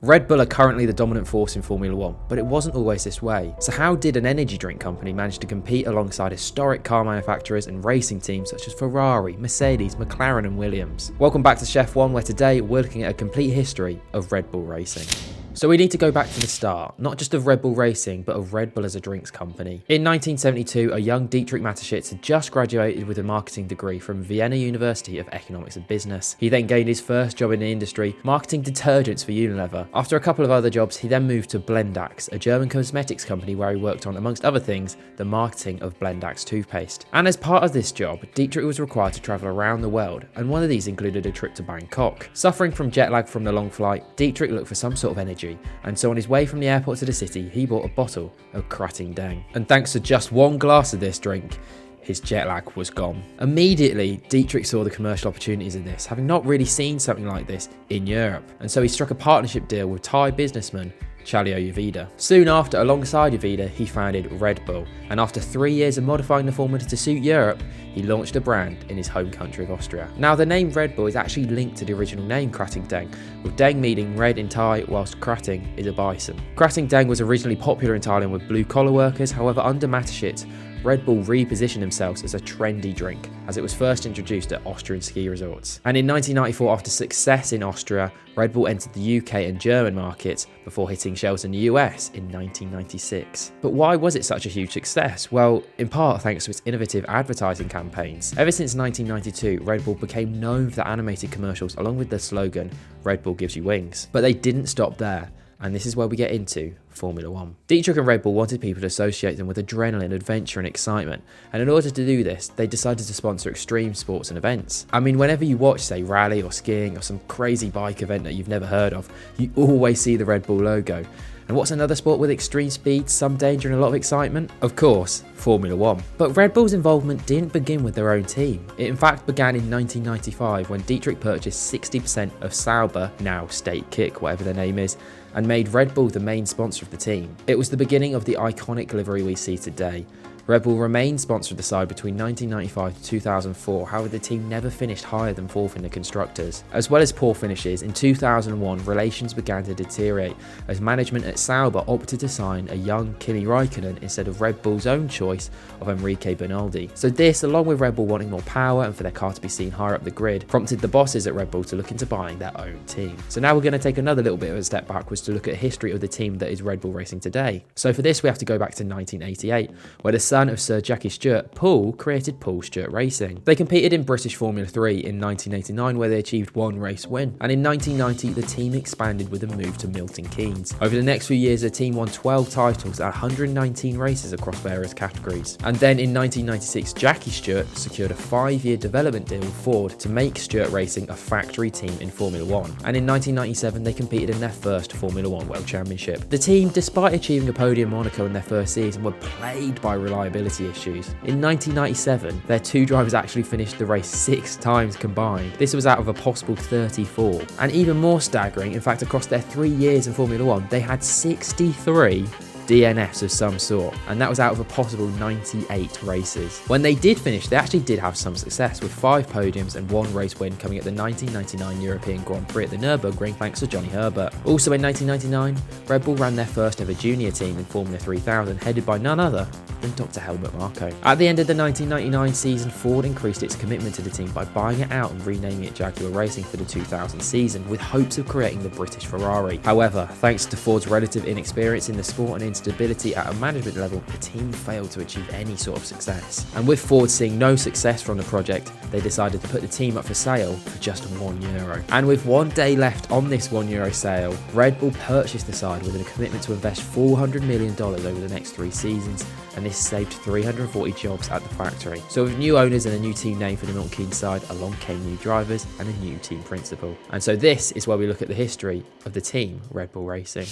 Red Bull are currently the dominant force in Formula One, but it wasn't always this way. So how did an energy drink company manage to compete alongside historic car manufacturers and racing teams such as Ferrari, Mercedes, McLaren and Williams? Welcome back to Chef One, where today we're looking at a complete history of Red Bull racing. So we need to go back to the start, not just of Red Bull Racing, but of Red Bull as a drinks company. In 1972, a young Dietrich Mateschitz had just graduated with a marketing degree from Vienna University of Economics and Business. He then gained his first job in the industry, marketing detergents for Unilever. After a couple of other jobs, he then moved to Blendax, a German cosmetics company where he worked on, amongst other things, the marketing of Blendax toothpaste. And as part of this job, Dietrich was required to travel around the world, and one of these included a trip to Bangkok. Suffering from jet lag from the long flight, Dietrich looked for some sort of energy, and so on his way from the airport to the city, he bought a bottle of Krating Daeng. And thanks to just one glass of this drink, his jet lag was gone. Immediately, Dietrich saw the commercial opportunities in this, having not really seen something like this in Europe. And so he struck a partnership deal with Thai businessman Chalio Yovida. Soon after, alongside Yovida, he founded Red Bull, and after 3 years of modifying the formula to suit Europe, he launched a brand in his home country of Austria. Now, the name Red Bull is actually linked to the original name Krating Daeng, with Daeng meaning red in Thai, whilst Krating is a bison. Krating Daeng was originally popular in Thailand with blue-collar workers, however, under Mateschitz, Red Bull repositioned themselves as a trendy drink, as it was first introduced at Austrian ski resorts. And in 1994, after success in Austria, Red Bull entered the UK and German markets before hitting shelves in the US in 1996. But why was it such a huge success? Well, in part thanks to its innovative advertising campaigns. Ever since 1992, Red Bull became known for the animated commercials along with the slogan, "Red Bull gives you wings." But they didn't stop there. And this is where we get into Formula One. Dietrich and Red Bull wanted people to associate them with adrenaline, adventure and excitement, and in order to do this, they decided to sponsor extreme sports and events. I mean, whenever you watch, say, rally or skiing or some crazy bike event that you've never heard of, you always see the Red Bull logo. And what's another sport with extreme speed, some danger and a lot of excitement? Of course, Formula One. But Red Bull's involvement didn't begin with their own team. It in fact began in 1995 when Dietrich purchased 60% of Sauber, now State Kick, whatever their name is, and made Red Bull the main sponsor of the team. It was the beginning of the iconic livery we see today. Red Bull remained sponsor of the side between 1995 to 2004, however the team never finished higher than 4th in the Constructors. As well as poor finishes, in 2001 relations began to deteriorate as management at Sauber opted to sign a young Kimi Raikkonen instead of Red Bull's own choice of Enrique Bernaldi. So this, along with Red Bull wanting more power and for their car to be seen higher up the grid, prompted the bosses at Red Bull to look into buying their own team. So now we're going to take another little bit of a step backwards to look at the history of the team that is Red Bull Racing today. So for this we have to go back to 1988, where the son of Sir Jackie Stewart, Paul, created Paul Stewart Racing. They competed in British Formula 3 in 1989, where they achieved one race win, and in 1990 the team expanded with a move to Milton Keynes. Over the next few years the team won 12 titles at 119 races across various categories. And then in 1996 Jackie Stewart secured a 5-year development deal with Ford to make Stewart Racing a factory team in Formula 1, and in 1997 they competed in their first Formula 1 World Championship. The team, despite achieving a podium in Monaco in their first season, were plagued by reliability issues. In 1997, their two drivers actually finished the race 6 times combined. This was out of a possible 34. And even more staggering, in fact, across their 3 years in Formula 1, they had 63 DNFs of some sort, and that was out of a possible 98 races. When they did finish, they actually did have some success, with 5 podiums and 1 race win coming at the 1999 European Grand Prix at the Nürburgring thanks to Johnny Herbert. Also in 1999, Red Bull ran their first ever junior team in Formula 3000, headed by none other than Dr. Helmut Marko. At the end of the 1999 season, Ford increased its commitment to the team by buying it out and renaming it Jaguar Racing for the 2000 season, with hopes of creating the British Ferrari. However, thanks to Ford's relative inexperience in the sport and instability at a management level, the team failed to achieve any sort of success. And with Ford seeing no success from the project, they decided to put the team up for sale for just €1. And with 1 day left on this €1 sale, Red Bull purchased the side with a commitment to invest $400 million over the next 3 seasons, and this saved 340 jobs at the factory. So with new owners and a new team name for the Milton Keynes side, along came new drivers and a new team principal. And so this is where we look at the history of the team Red Bull Racing.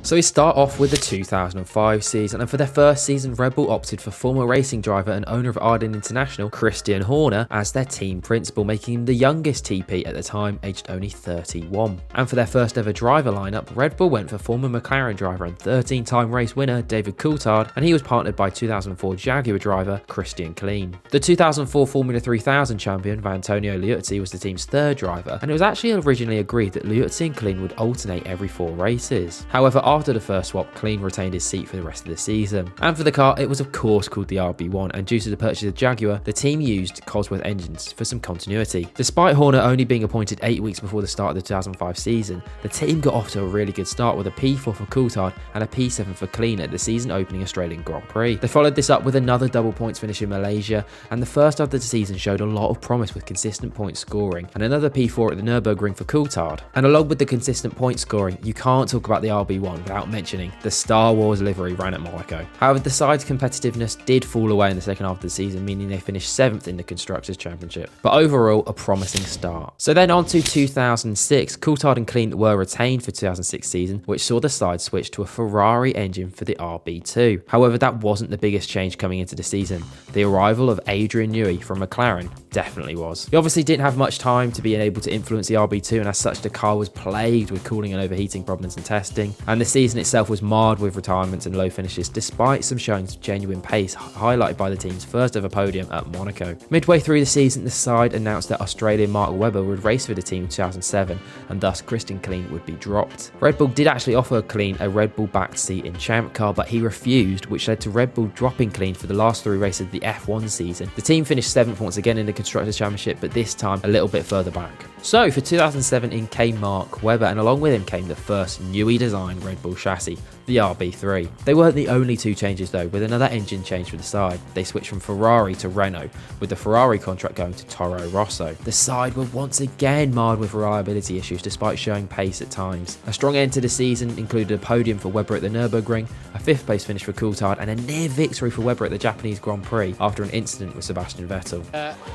So we start off with the 2005 season, and for their first season, Red Bull opted for former racing driver and owner of Arden International, Christian Horner, as their team principal, making him the youngest TP at the time, aged only 31. And for their first ever driver lineup, Red Bull went for former McLaren driver and 13-time race winner David Coulthard, and he was partnered by 2004 Jaguar driver Christian Klein. The 2004 Formula 3000 champion Antonio Liuzzi was the team's third driver, and it was actually originally agreed that Liuzzi and Klein would alternate every 4 races. However, after the first swap, Klein retained his seat for the rest of the season. And for the car, it was of course called the RB1, and due to the purchase of Jaguar, the team used Cosworth engines for some continuity. Despite Horner only being appointed 8 weeks before the start of the 2005 season, the team got off to a really good start with a P4 for Coulthard and a P7 for Klein at the season opening Australian Grand Prix. They followed this up with another double points finish in Malaysia, and the first half of the season showed a lot of promise with consistent point scoring, and another P4 at the Nürburgring for Coulthard. And along with the consistent point scoring, you can't talk about the RB1 without mentioning the Star Wars livery ran at Monaco. However, the side's competitiveness did fall away in the second half of the season, meaning they finished 7th in the Constructors' Championship. But overall, a promising start. So then on to 2006, Coulthard and Klein were retained for 2006 season, which saw the side switch to a Ferrari engine for the RB2. However, that wasn't the biggest change coming into the season. The arrival of Adrian Newey from McLaren definitely was. He obviously didn't have much time to be able to influence the RB2, and as such the car was plagued with cooling and overheating problems and testing, and the season itself was marred with retirements and low finishes, despite some showing genuine pace highlighted by the team's first ever podium at Monaco. Midway through the season, the side announced that Australian Mark Webber would race for the team in 2007, and thus Christian Klein would be dropped. Red Bull did actually offer Klein a Red Bull backed seat in Champ Car, but he refused, which led to Red Bull dropping Klein for the last 3 races of the F1 season. The team finished 7th once again in the Constructors' Championship, but this time a little bit further back. So for 2007 in came Mark Webber, and along with him came the first Newey designed Red Bull chassis, the RB3. They weren't the only 2 changes though, with another engine change for the side. They switched from Ferrari to Renault, with the Ferrari contract going to Toro Rosso. The side were once again marred with reliability issues despite showing pace at times. A strong end to the season included a podium for Webber at the Nürburgring, a 5th place finish for Coulthard, and a near victory for Webber at the Japanese Grand Prix after an incident with Sebastian Vettel.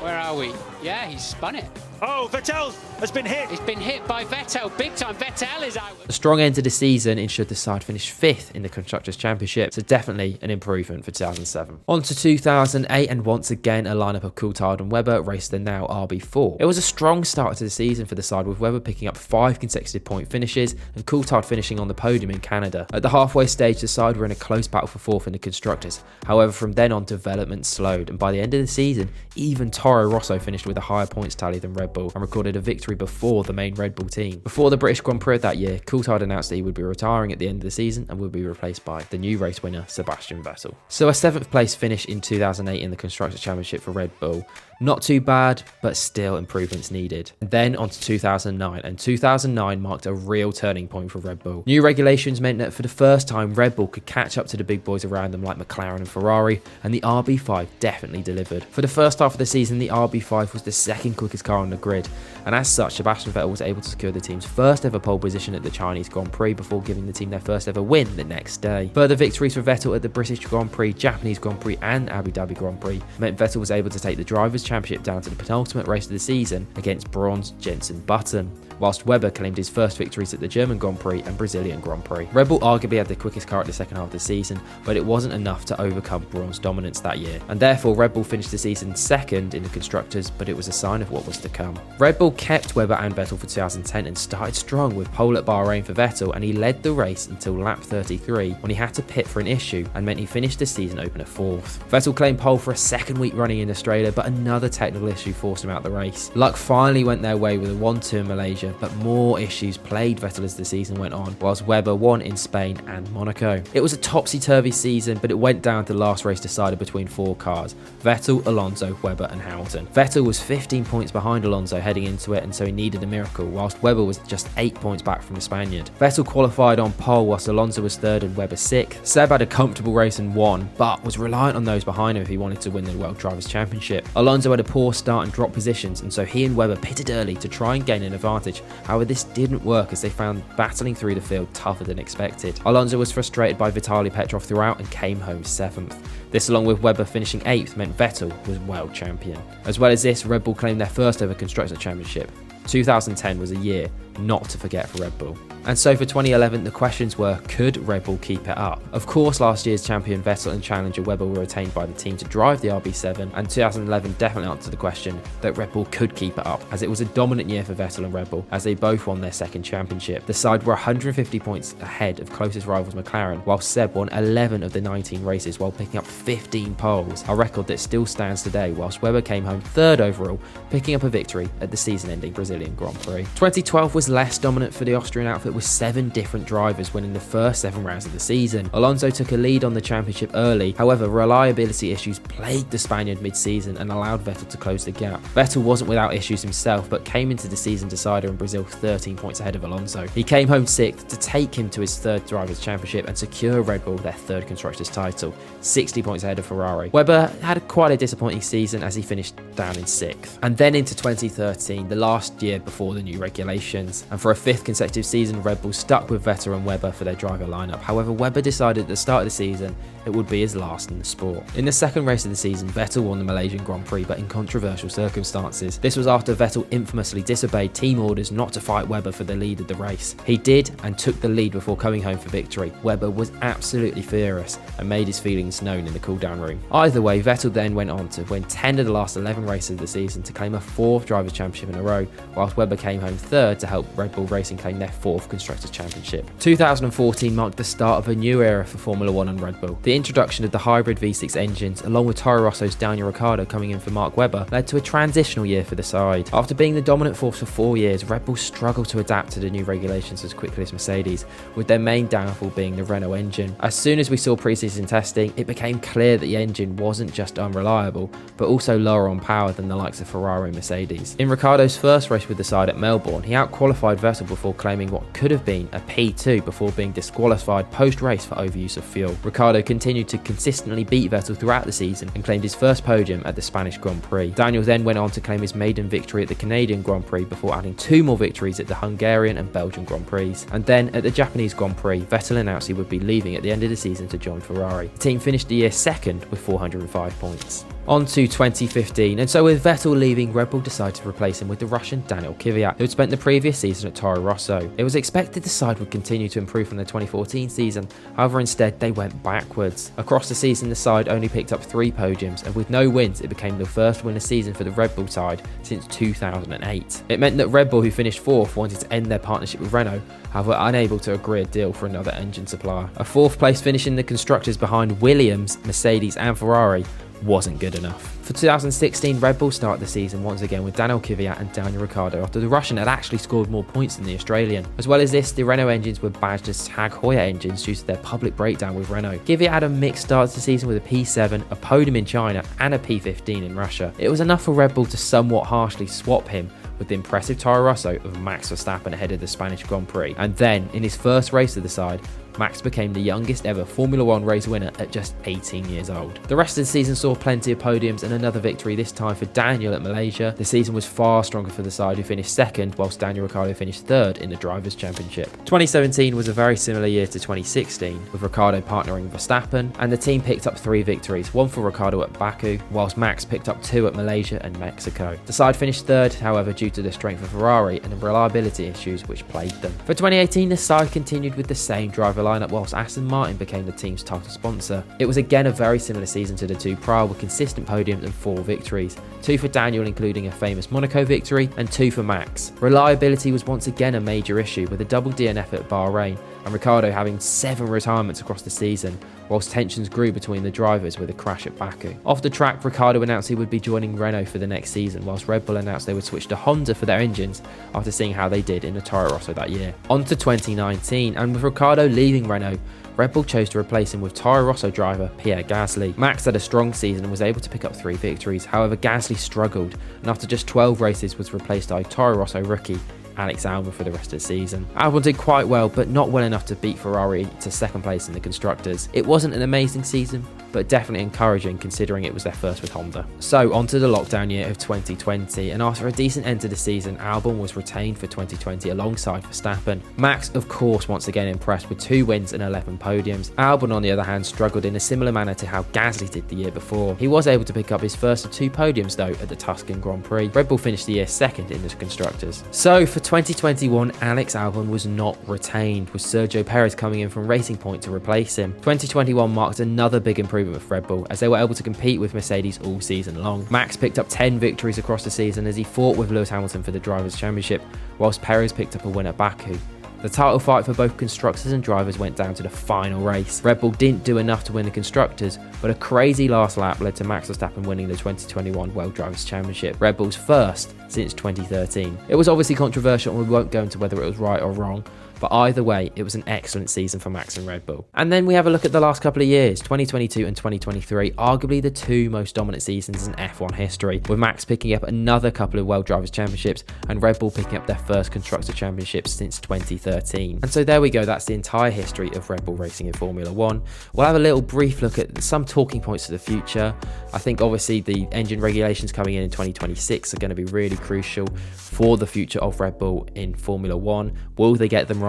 Where are we? Yeah, he's spun it. Oh, Vettel has been hit. He's been hit by Vettel, big time. Vettel is out. A strong end to the season ensured the side finished 5th in the Constructors' Championship, so definitely an improvement for 2007. On to 2008, and once again a lineup of Coulthard and Webber raced the now RB4. It was a strong start to the season for the side, with Webber picking up 5 consecutive point finishes and Coulthard finishing on the podium in Canada. At the halfway stage, the side were in a close battle for 4th in the Constructors. However, from then on, development slowed, and by the end of the season, even Toro Rosso finished with a higher points tally than Red Bull and recorded a victory before the main Red Bull team. Before the British Grand Prix of that year, Coulthard announced that he would be retiring at the end of the season and would be replaced by the new race winner Sebastian Vettel. So a 7th place finish in 2008 in the Constructors' Championship for Red Bull. Not too bad, but still improvements needed. And then on to 2009, and 2009 marked a real turning point for Red Bull. New regulations meant that for the first time, Red Bull could catch up to the big boys around them like McLaren and Ferrari, and the RB5 definitely delivered. For the first half of the season, the RB5 was the 2nd quickest car on the grid, and as such, Sebastian Vettel was able to secure the team's first ever pole position at the Chinese Grand Prix before giving the team their first ever win the next day. Further victories for Vettel at the British Grand Prix, Japanese Grand Prix and Abu Dhabi Grand Prix meant Vettel was able to take the Drivers' Championship down to the penultimate race of the season against Braun's Jenson Button, whilst Webber claimed his first victories at the German Grand Prix and Brazilian Grand Prix. Red Bull arguably had the quickest car at the second half of the season, but it wasn't enough to overcome Braun's dominance that year, and therefore Red Bull finished the season 2nd in the Constructors, but it was a sign of what was to come. Red Bull kept Webber and Vettel for 2010 and started strong with pole at Bahrain for Vettel, and he led the race until lap 33 when he had to pit for an issue and meant he finished the season opener 4th. Vettel claimed pole for a 2nd week running in Australia, but another technical issue forced him out the race. Luck finally went their way with a 1-2 in Malaysia, but more issues plagued Vettel as the season went on, whilst Webber won in Spain and Monaco. It was a topsy-turvy season, but it went down to the last race decided between 4 cars: Vettel, Alonso, Webber and Hamilton. Vettel was 15 points behind Alonso heading into it, and so he needed a miracle, whilst Webber was just 8 points back from the Spaniard. Vettel qualified on pole whilst Alonso was 3rd and Webber 6th. Seb had a comfortable race and won, but was reliant on those behind him if he wanted to win the World Drivers' Championship. Alonso had a poor start and dropped positions, and so he and Webber pitted early to try and gain an advantage. However, this didn't work as they found battling through the field tougher than expected. Alonso was frustrated by Vitaly Petrov throughout and came home 7th. This, along with Webber finishing 8th, meant Vettel was world champion. As well as this, Red Bull claimed their first ever Constructors' Championship. 2010 was a year not to forget for Red Bull. And so for 2011, the questions were, could Red Bull keep it up? Of course, last year's champion Vettel and challenger Webber were retained by the team to drive the RB7, and 2011 definitely answered the question that Red Bull could keep it up, as it was a dominant year for Vettel and Red Bull, as they both won their second championship. The side were 150 points ahead of closest rivals McLaren, while Seb won 11 of the 19 races while picking up 15 poles, a record that still stands today, whilst Webber came home third overall, picking up a victory at the season-ending Brazilian Grand Prix. 2012 was less dominant for the Austrian outfit, with 7 different drivers winning the first 7 rounds of the season. Alonso took a lead on the championship early, however reliability issues plagued the Spaniard mid-season and allowed Vettel to close the gap. Vettel wasn't without issues himself, but came into the season decider in Brazil 13 points ahead of Alonso. He came home 6th to take him to his 3rd Drivers' Championship and secure Red Bull their 3rd Constructors' title, 60 points ahead of Ferrari. Webber had quite a disappointing season as he finished down in 6th. And then into 2013, the last year before the new regulations, and for a 5th consecutive season, Red Bull stuck with Vettel and Webber for their driver lineup. However, Webber decided at the start of the season it would be his last in the sport. In the 2nd race of the season, Vettel won the Malaysian Grand Prix, but in controversial circumstances. This was after Vettel infamously disobeyed team orders not to fight Webber for the lead of the race. He did and took the lead before coming home for victory. Webber was absolutely furious and made his feelings known in the cool-down room. Either way, Vettel then went on to win 10 of the last 11 races of the season to claim a 4th Drivers' Championship in a row, whilst Webber came home 3rd to help Red Bull Racing claim their 4th Constructors' Championship. 2014 marked the start of a new era for Formula 1 and Red Bull. The introduction of the hybrid V6 engines, along with Toro Rosso's Daniel Ricciardo coming in for Mark Webber, led to a transitional year for the side. After being the dominant force for 4 years, Red Bull struggled to adapt to the new regulations as quickly as Mercedes, with their main downfall being the Renault engine. As soon as we saw pre-season testing, it became clear that the engine wasn't just unreliable, but also lower on power than the likes of Ferrari and Mercedes. In Ricciardo's first race with the side at Melbourne, he out-qualified Vettel before claiming what could have been a P2 before being disqualified post-race for overuse of fuel. Ricciardo continued to consistently beat Vettel throughout the season and claimed his first podium at the Spanish Grand Prix. Daniel then went on to claim his maiden victory at the Canadian Grand Prix before adding 2 more victories at the Hungarian and Belgian Grand Prix. And then at the Japanese Grand Prix, Vettel announced he would be leaving at the end of the season to join Ferrari. The team finished the year 2nd with 405 points. On to 2015, and so with Vettel leaving, Red Bull decided to replace him with the Russian Daniil Kvyat, who had spent the previous season at Toro Rosso. It was expected the side would continue to improve from the 2014 season, however instead they went backwards. Across the season the side only picked up 3 podiums, and with no wins it became the first winless season for the Red Bull side since 2008. It meant that Red Bull, who finished 4th, wanted to end their partnership with Renault, however unable to agree a deal for another engine supplier. A 4th place finish in the constructors behind Williams, Mercedes and Ferrari wasn't good enough. For 2016, Red Bull started the season once again with Daniil Kvyat and Daniel Ricciardo after the Russian had actually scored more points than the Australian. As well as this, the Renault engines were badged as Tag Heuer engines due to their public breakdown with Renault. Kvyat had a mixed start to the season with a P7, a podium in China and a P15 in Russia. It was enough for Red Bull to somewhat harshly swap him with the impressive Toro Rosso of Max Verstappen ahead of the Spanish Grand Prix. And then, in his first race of the side, Max became the youngest ever Formula 1 race winner at just 18 years old. The rest of the season saw plenty of podiums and another victory, this time for Daniel at Malaysia. The season was far stronger for the side, who finished 2nd, whilst Daniel Ricciardo finished 3rd in the Drivers' Championship. 2017 was a very similar year to 2016, with Ricciardo partnering Verstappen, and the team picked up 3 victories, 1 for Ricciardo at Baku, whilst Max picked up 2 at Malaysia and Mexico. The side finished 3rd, however, due to the strength of Ferrari and the reliability issues which plagued them. For 2018, the side continued with the same driver lineup, whilst Aston Martin became the team's title sponsor. It was again a very similar season to the 2 prior, with consistent podiums and 4 victories, 2 for Daniel including a famous Monaco victory and 2 for Max. Reliability was once again a major issue, with a double DNF at Bahrain and Ricciardo having 7 retirements across the season, whilst tensions grew between the drivers with a crash at Baku. Off the track, Ricciardo announced he would be joining Renault for the next season, whilst Red Bull announced they would switch to Honda for their engines after seeing how they did in the Toro Rosso that year. On to 2019, and with Ricciardo leaving Renault, Red Bull chose to replace him with Toro Rosso driver Pierre Gasly. Max had a strong season and was able to pick up 3 victories, however Gasly struggled, and after just 12 races was replaced by Toro Rosso rookie Alex Albon for the rest of the season. Albon did quite well, but not well enough to beat Ferrari to 2nd place in the constructors. It wasn't an amazing season, but definitely encouraging considering it was their first with Honda. So onto the lockdown year of 2020, and after a decent end to the season, Albon was retained for 2020 alongside Verstappen. Max, of course, once again impressed with 2 wins and 11 podiums. Albon, on the other hand, struggled in a similar manner to how Gasly did the year before. He was able to pick up his first of 2 podiums though at the Tuscan Grand Prix. Red Bull finished the year second in the constructors. So for 2021, Alex Albon was not retained, with Sergio Perez coming in from Racing Point to replace him. 2021 marked another big improvement for Red Bull as they were able to compete with Mercedes all season long. Max picked up 10 victories across the season as he fought with Lewis Hamilton for the Drivers' Championship, whilst Perez picked up a win at Baku. The title fight for both constructors and drivers went down to the final race. Red Bull didn't do enough to win the constructors, but a crazy last lap led to Max Verstappen winning the 2021 World Drivers' Championship, Red Bull's first since 2013. It was obviously controversial and we won't go into whether it was right or wrong, but either way, it was an excellent season for Max and Red Bull. And then we have a look at the last couple of years, 2022 and 2023, arguably the 2 most dominant seasons in F1 history, with Max picking up another couple of World Drivers' Championships and Red Bull picking up their first Constructor Championship since 2013. And so there we go, that's the entire history of Red Bull racing in Formula 1. We'll have a little brief look at some talking points for the future. I think obviously the engine regulations coming in 2026 are going to be really crucial for the future of Red Bull in Formula 1. Will they get them right?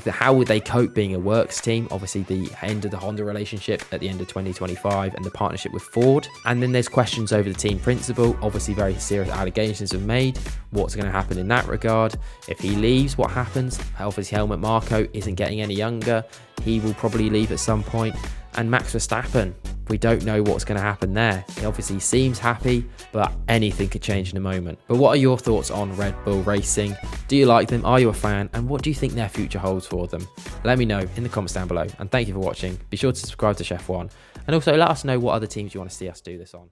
How would they cope being a works team? Obviously the end of the Honda relationship at the end of 2025 and the partnership with Ford. And then there's questions over the team principal. Obviously very serious allegations have made. What's going to happen in that regard? If he leaves, what happens? Obviously Helmut Marko isn't getting any younger. He will probably leave at some point. And Max Verstappen, we don't know what's going to happen there. He obviously seems happy, but anything could change in a moment. But what are your thoughts on Red Bull Racing? Do you like them? Are you a fan? And what do you think their future holds for them? Let me know in the comments down below. And thank you for watching. Be sure to subscribe to Chef One. And also let us know what other teams you want to see us do this on.